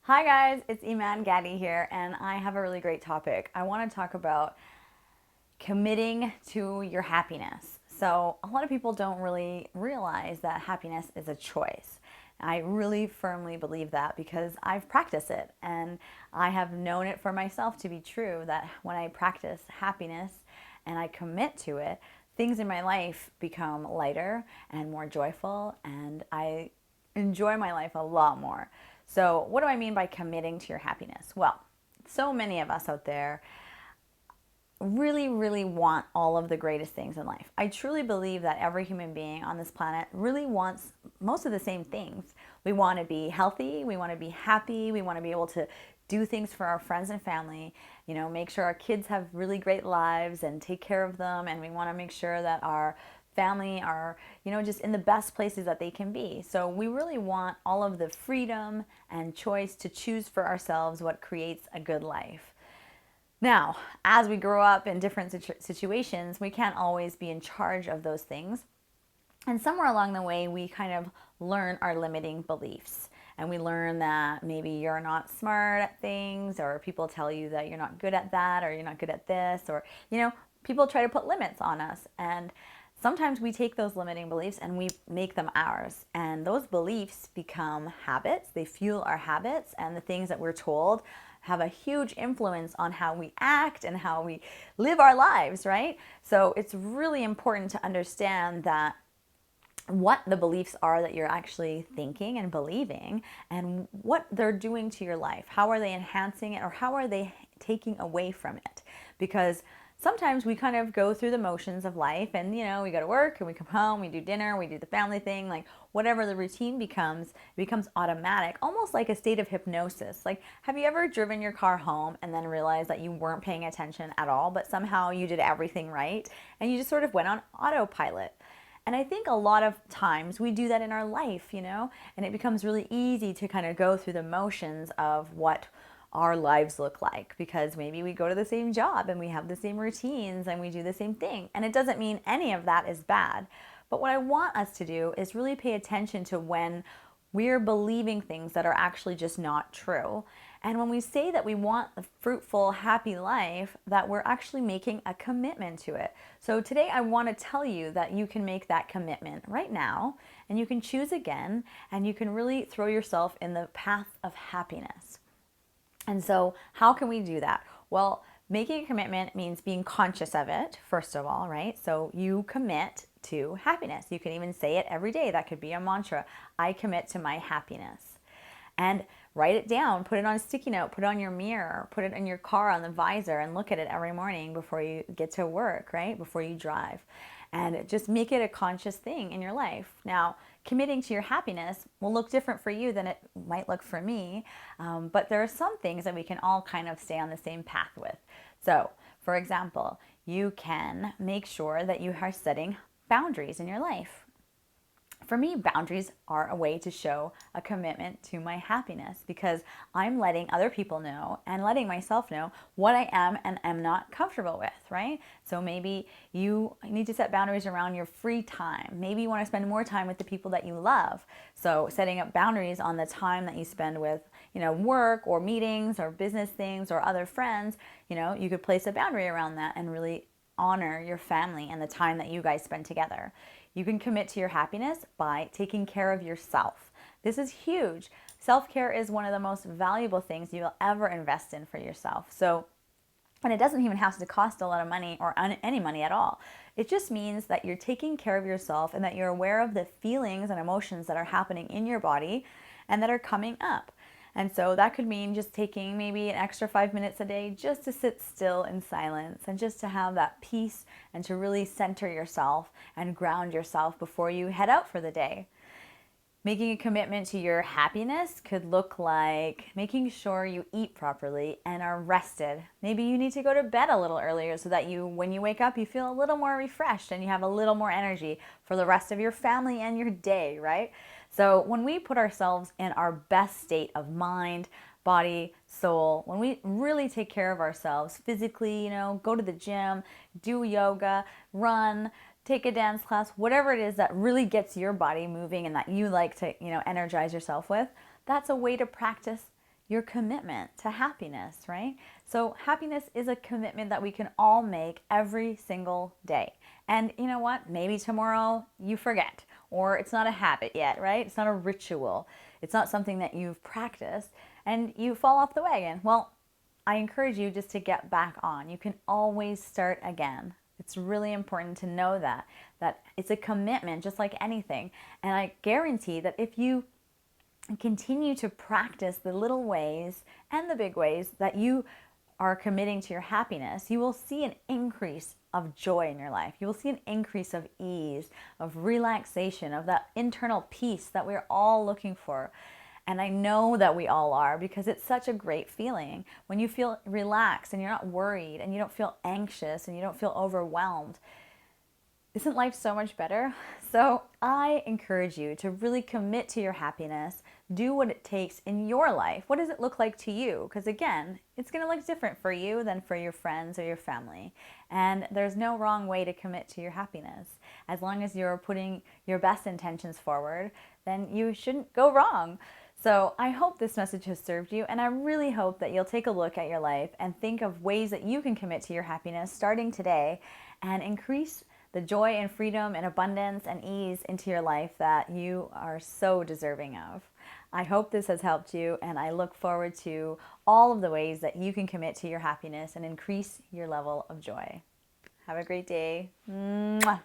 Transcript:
Hi guys, it's Iman Gaddy here, and I have a really great topic. I want to talk about committing to your happiness. So, a lot of people don't really realize that happiness is a choice. I really firmly believe that because I've practiced it and I have known it for myself to be true that when I practice happiness and I commit to it, things in my life become lighter and more joyful, and I enjoy my life a lot more. So, what do I mean by committing to your happiness? Well, so many of us out there really want all of the greatest things in life. I truly believe that every human being on this planet really wants most of the same things. We want to be healthy, we want to be happy, we want to be able to do things for our friends and family, make sure our kids have really great lives and take care of them, and we want to make sure that our family are, just in the best places that they can be. So we really want all of the freedom and choice to choose for ourselves what creates a good life. Now, as we grow up in different situations, we can't always be in charge of those things. And somewhere along the way, we kind of learn our limiting beliefs. And we learn that maybe you're not smart at things, or people tell you that you're not good at that, or you're not good at this, or, people try to put limits on us. And sometimes we take those limiting beliefs and we make them ours. And those beliefs become habits, they fuel our habits, and the things that we're told have a huge influence on how we act and how we live our lives, right? So it's really important to understand that what the beliefs are that you're actually thinking and believing, and what they're doing to your life. How are they enhancing it, or how are they taking away from it? Because sometimes we kind of go through the motions of life, and we go to work and we come home, we do dinner, we do the family thing, like whatever the routine becomes, it becomes automatic, almost like a state of hypnosis. Like, have you ever driven your car home and then realized that you weren't paying attention at all, but somehow you did everything right and you just sort of went on autopilot? And I think a lot of times we do that in our life, and it becomes really easy to kind of go through the motions of what our lives look like, because maybe we go to the same job and we have the same routines and we do the same thing. And it doesn't mean any of that is bad. But what I want us to do is really pay attention to when we're believing things that are actually just not true. And when we say that we want a fruitful, happy life, that we're actually making a commitment to it. So today I want to tell you that you can make that commitment right now, and you can choose again, and you can really throw yourself in the path of happiness. And so how can we do that? Well, making a commitment means being conscious of it, first of all, right? So you commit to happiness. You can even say it every day. That could be a mantra. I commit to my happiness. And write it down, put it on a sticky note, put it on your mirror, put it in your car on the visor, and look at it every morning before you get to work, right? Before you drive. And just make it a conscious thing in your life. Now, committing to your happiness will look different for you than it might look for me, but there are some things that we can all kind of stay on the same path with. So, for example, you can make sure that you are setting boundaries in your life. For me, boundaries are a way to show a commitment to my happiness, because I'm letting other people know and letting myself know what I am and am not comfortable with, right? So maybe you need to set boundaries around your free time. Maybe you want to spend more time with the people that you love. So setting up boundaries on the time that you spend with, work or meetings or business things or other friends, you could place a boundary around that and really honor your family and the time that you guys spend together. You can commit to your happiness by taking care of yourself. This is huge. Self-care is one of the most valuable things you'll ever invest in for yourself. So, and it doesn't even have to cost a lot of money or any money at all. It just means that you're taking care of yourself and that you're aware of the feelings and emotions that are happening in your body and that are coming up. And so that could mean just taking maybe an extra 5 minutes a day just to sit still in silence and just to have that peace and to really center yourself and ground yourself before you head out for the day. Making a commitment to your happiness could look like making sure you eat properly and are rested. Maybe you need to go to bed a little earlier so that when you wake up, you feel a little more refreshed and you have a little more energy for the rest of your family and your day, right? So when we put ourselves in our best state of mind, body, soul, when we really take care of ourselves physically, go to the gym, do yoga, run, take a dance class, whatever it is that really gets your body moving and that you like to, energize yourself with, that's a way to practice your commitment to happiness, right? So happiness is a commitment that we can all make every single day. And you know what? Maybe tomorrow you forget, or it's not a habit yet, right? It's not a ritual. It's not something that you've practiced and you fall off the wagon. Well, I encourage you just to get back on. You can always start again. It's really important to know that it's a commitment just like anything. And I guarantee that if you continue to practice the little ways and the big ways that you are committing to your happiness, you will see an increase of joy in your life. You will see an increase of ease, of relaxation, of that internal peace that we're all looking for. And I know that we all are, because it's such a great feeling when you feel relaxed and you're not worried and you don't feel anxious and you don't feel overwhelmed. Isn't life so much better? So I encourage you to really commit to your happiness. Do what it takes in your life. What does it look like to you? Because again, it's going to look different for you than for your friends or your family. And there's no wrong way to commit to your happiness. As long as you're putting your best intentions forward, then you shouldn't go wrong. So I hope this message has served you, and I really hope that you'll take a look at your life and think of ways that you can commit to your happiness starting today and increase the joy and freedom and abundance and ease into your life that you are so deserving of. I hope this has helped you, and I look forward to all of the ways that you can commit to your happiness and increase your level of joy. Have a great day. Mwah.